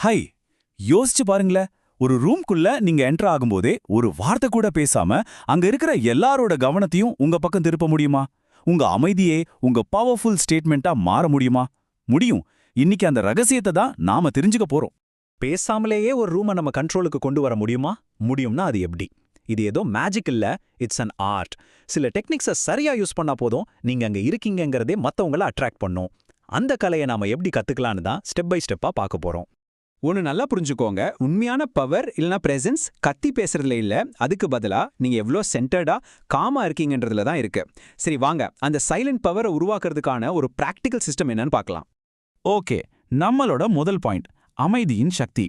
High, யோசிச்சு பாருங்களேன். ஒரு ரூம்குள்ள நீங்க என்டர் ஆகும்போதே ஒரு வார்த்தை கூட பேசாம அங்க இருக்கிற எல்லாரோட கவனத்தையும் உங்க பக்கம் திருப்ப முடியுமா? உங்க அமைதியே உங்க பவர்ஃபுல் ஸ்டேட்மெண்ட்டா மாற முடியுமா? முடியும். இன்னைக்கு அந்த ரகசியத்தை தான் நாம தெரிஞ்சுக்க போறோம். பேசாமலேயே ஒரு ரூமை நம்ம கண்ட்ரோலுக்கு கொண்டு வர முடியுமா? முடியும்னா அது எப்படி? இது ஏதோ மேஜிக் இல்ல, இட்ஸ் அன் ஆர்ட். சில டெக்னிக்ஸை சரியா யூஸ் பண்ணா போதும், நீங்க அங்க இருக்கீங்கங்கிறதே மத்தவங்கள அட்ராக்ட் பண்ணும். அந்த கலையை நாம எப்படி கத்துக்கலான்னு தான் ஸ்டெப் பை ஸ்டெப்பா பார்க்க போறோம். ஒன்று நல்லா புரிஞ்சுக்கோங்க, உண்மையான பவர் இல்லைனா பிரசன்ஸ் கத்தி பேசுறதுல இல்லை, அதுக்கு பதிலா நீங்க எவ்வளோ சென்டர்டா காமா இருக்கீங்கன்றதுல தான் இருக்கு. சரி வாங்க, அந்த சைலண்ட் பவரை உருவாக்குறதுக்கான ஒரு பிராக்டிக்கல் சிஸ்டம் என்னன்னு பார்க்கலாம். ஓகே, நம்மளோட முதல் பாயிண்ட் அமைதியின் சக்தி.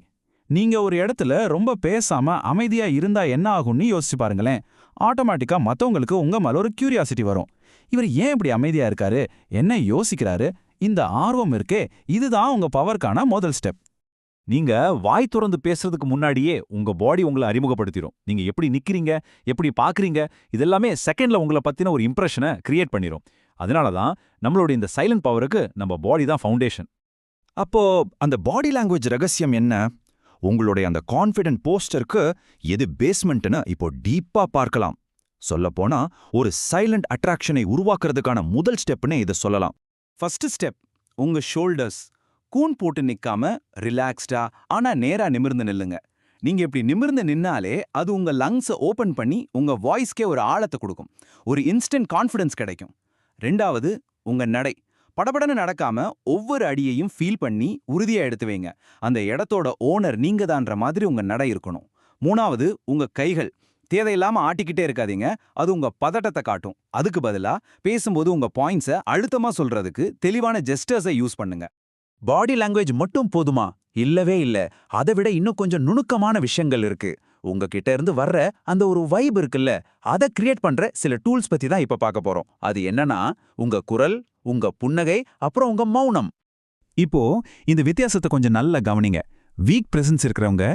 நீங்க ஒரு இடத்துல ரொம்ப பேசாம அமைதியா இருந்தா என்ன ஆகும்னு யோசிச்சு பாருங்களேன். ஆட்டோமேட்டிக்கா மத்தவங்களுக்கு உங்க மேல ஒரு கியூரியாசிட்டி வரும். இவர் ஏன் இப்படி அமைதியா இருக்காரு, என்ன யோசிக்கிறாரு? இந்த ஆர்வம் இருக்கே, இதுதான் உங்க பவர்க்கான முதல் ஸ்டெப். நீங்க வாய் திறந்து பேசுறதுக்கு முன்னாடியே உங்க பாடி உங்களை அறிமுகப்படுத்திடும். நீங்க எப்படி நிக்கிறீங்க, எப்படி பாக்குறீங்க, இதெல்லாமே செகண்ட்ல உங்களை பத்தின ஒரு இம்ப்ரெஷனை கிரியேட் பண்ணிரும். அதனால தான் நம்மளோட இந்த சைலண்ட் பவருக்கு நம்ம பாடி தான் ஃபவுண்டேஷன். அப்போ அந்த பாடி லாங்குவேஜ் ரகசியம் என்ன? உங்களுடைய அந்த கான்ஃபிடென்ட் போஸ்டருக்கு எது பேஸ்மெண்ட்னு இப்போ டீப்பா பார்க்கலாம். சொல்லப்போனா ஒரு சைலண்ட் அட்ராக்ஷனை உருவாக்குறதுக்கான முதல் ஸ்டெப்னே இதை சொல்லலாம். ஃபர்ஸ்ட் ஸ்டெப், உங்க ஷோல்டர்ஸ். கூன் போட்டு நிக்காம ரிலாக்ஸ்டா ஆனா நேரா நிமிர்ந்து நில்லுங்க. நீங்க இப்படி நிமிர்ந்து நின்னாலே அது உங்க லங்ஸை ஓபன் பண்ணி உங்க வாய்ஸ்க்கே ஒரு ஆழத்தை கொடுக்கும். ஒரு இன்ஸ்டன்ட் கான்ஃபிடன்ஸ் கிடைக்கும். ரெண்டாவது, உங்க நடை. படபடன்னு நடக்காம ஒவ்வொரு அடியையும் ஃபீல் பண்ணி உறுதியா எடுத்து வைங்க. அந்த இடத்தோட ஓனர் நீங்க தான்ற மாதிரி உங்க நடை இருக்கணும். மூணாவது, உங்க கைகள். தேவையில்லாம ஆட்டிக்கிட்டே இருக்காதீங்க, அது உங்க பதட்டத்தை காட்டும். அதுக்கு பதிலா பேசும்போது உங்க பாயிண்ட்ஸை அழுத்தமா சொல்றதுக்கு தெளிவான ஜெஸ்டர்ஸை யூஸ் பண்ணுங்க. பாடி லாங்குவேஜ் மட்டும் போதுமா? இல்லவே இல்ல. அதை விட இன்னும் கொஞ்சம் நுணுக்கமான விஷயங்கள் இருக்கு. உங்ககிட்ட இருந்து வர்ற அந்த ஒரு வைப் இருக்குல்ல, அதை கிரியேட் பண்ற சில டூல்ஸ் பத்தி தான் இப்ப பார்க்க போறோம். அது என்னன்னா, உங்க குரல், உங்க புன்னகை, அப்புறம் உங்க மௌனம். இப்போ இந்த வித்தியாசத்தை கொஞ்சம் நல்லா கவனிங்க. வீக் பிரசன்ஸ் இருக்கிறவங்க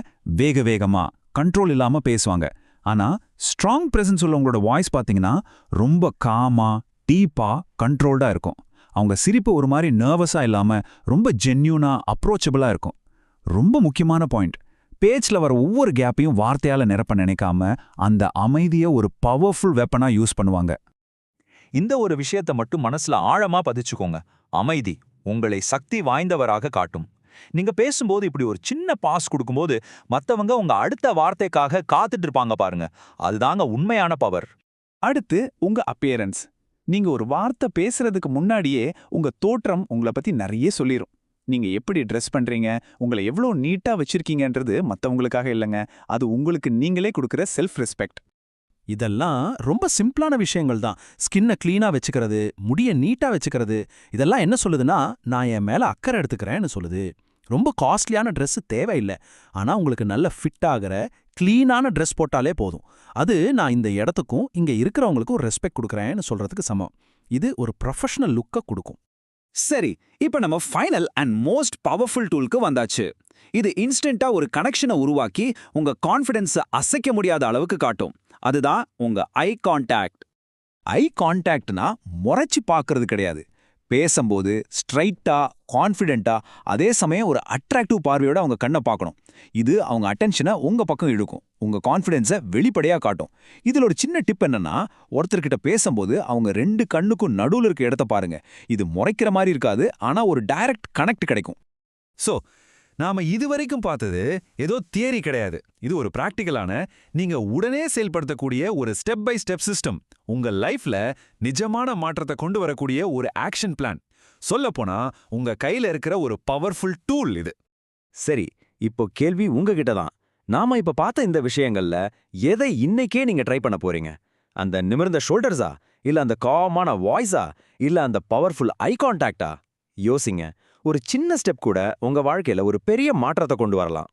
வேக வேகமா கண்ட்ரோல் இல்லாம பேசுவாங்க. ஆனா ஸ்ட்ராங் பிரசன்ஸ் உள்ளவங்களோட வாய்ஸ் பாத்தீங்கன்னா ரொம்ப காமா, டீப்பா, கண்ட்ரோல்டா இருக்கும். அவங்க சிரிப்பு ஒரு மாதிரி நர்வஸா இல்லாம ரொம்ப ஜென்யூனா, அப்ரோச்சபிளா இருக்கும். ரொம்ப முக்கியமான பாயிண்ட், பேச்சில் வர ஒவ்வொரு கேப்பையும் வார்த்தையால நிரப்ப நினைக்காம அந்த அமைதியை ஒரு பவர்ஃபுல் வெப்பனா யூஸ் பண்ணுவாங்க. இந்த ஒரு விஷயத்தை மட்டும் மனசுல ஆழமா பதிச்சுக்கோங்க. அமைதி உங்களை சக்தி வாய்ந்தவராக காட்டும். நீங்க பேசும்போது இப்படி ஒரு சின்ன பாஸ் கொடுக்கும்போது மத்தவங்க உங்க அடுத்த வார்த்தைக்காக காத்துட்டு இருப்பாங்க பாருங்க. அதுதாங்க உண்மையான பவர். அடுத்து உங்க அப்பியரன்ஸ். நீங்க ஒரு வார்த்தை பேசுறதுக்கு முன்னாடியே உங்க தோற்றம் உங்களை பத்தி நிறைய சொல்லிரும். நீங்க எப்படி ட்ரெஸ் பண்றீங்க, உங்களை எவ்வளோ நீட்டா வச்சிருக்கீங்கன்றது மத்தவங்களுக்காக இல்லைங்க, அது உங்களுக்கு நீங்களே கொடுக்குற செல்ஃப் ரெஸ்பெக்ட். இதெல்லாம் ரொம்ப சிம்பிளான விஷயங்கள் தான். ஸ்கின்னை கிளீனா வச்சுக்கிறது, முடிய நீட்டா வச்சுக்கிறது, இதெல்லாம் என்ன சொல்லுதுன்னா, நான் என் மேல அக்கறை எடுத்துக்கிறேன்னு சொல்லுது. ரொம்ப காஸ்ட்லியான ட்ரெஸ் தேவையில்லை, ஆனா உங்களுக்கு நல்ல ஃபிட் ஆகிற கிளீனான ட்ரெஸ் போட்டாலே போதும். அது நான் இந்த இடத்துக்கும் இங்க இருக்கிறவங்களுக்கும் ரெஸ்பெக்ட் கொடுக்குறேன்னு சொல்றதுக்கு சமம். இது ஒரு ப்ரொஃபஷனல் லுக்கை கொடுக்கும். சரி, இப்ப நம்ம ஃபைனல் அண்ட் மோஸ்ட் பவர்ஃபுல் டூலுக்கு வந்தாச்சு. இது இன்ஸ்டன்ட்டா ஒரு கனெக்ஷனை உருவாக்கி உங்க கான்ஃபிடன்ஸை அசைக்க முடியாத அளவுக்கு காட்டும். அதுதான் உங்க ஐ கான்டாக்ட். ஐ கான்டாக்ட்னா முறைச்சி பார்க்கறது கிடையாது. பேசும்போது ஸ்ட்ரைட்டா, கான்ஃபிடென்ட்டா, அதே சமயம் ஒரு அட்ராக்டிவ் பார்வையோட அவங்க கண்ணை பார்க்கணும். இது அவங்க அட்டென்ஷனை உங்க பக்கம் இழுக்கும், உங்க கான்ஃபிடென்ஸை வெளிப்படையா காட்டும். இதுல ஒரு சின்ன டிப் என்னன்னா, ஒருத்தர்கிட்ட பேசும்போது அவங்க ரெண்டு கண்ணுக்கும் நடுவுல இருக்க இடத்த பாருங்க. இது முறைக்கிற மாதிரி இருக்காது, ஆனா ஒரு டைரக்ட் கனெக்ட் கிடைக்கும். ஸோ நாம இதுவரைக்கும் பார்த்தது ஏதோ தியரி கிடையாது. இது ஒரு பிராக்டிக்கலான, நீங்க உடனே செயல்படுத்தக்கூடிய ஒரு ஸ்டெப் பை ஸ்டெப் சிஸ்டம். உங்க லைஃப்ல நிஜமான மாற்றத்தை கொண்டு வரக்கூடிய ஒரு ஆக்ஷன் பிளான். சொல்லப்போனா உங்க கையில இருக்கிற ஒரு பவர்ஃபுல் டூல் இது. சரி, இப்போ கேள்வி உங்ககிட்ட தான். நாம இப்ப பார்த்த இந்த விஷயங்கள்ல எதை இன்னைக்கே நீங்க ட்ரை பண்ண போறீங்க? அந்த நிமிர்ந்த ஷோல்டர்ஸா, இல்ல அந்த காமான வாய்ஸா, இல்ல அந்த பவர்ஃபுல் ஐ கான்டாக்டா? யோசிங்க. ஒரு சின்ன ஸ்டெப் கூட உங்க வாழ்க்கையில ஒரு பெரிய மாற்றத்தை கொண்டு வரலாம்.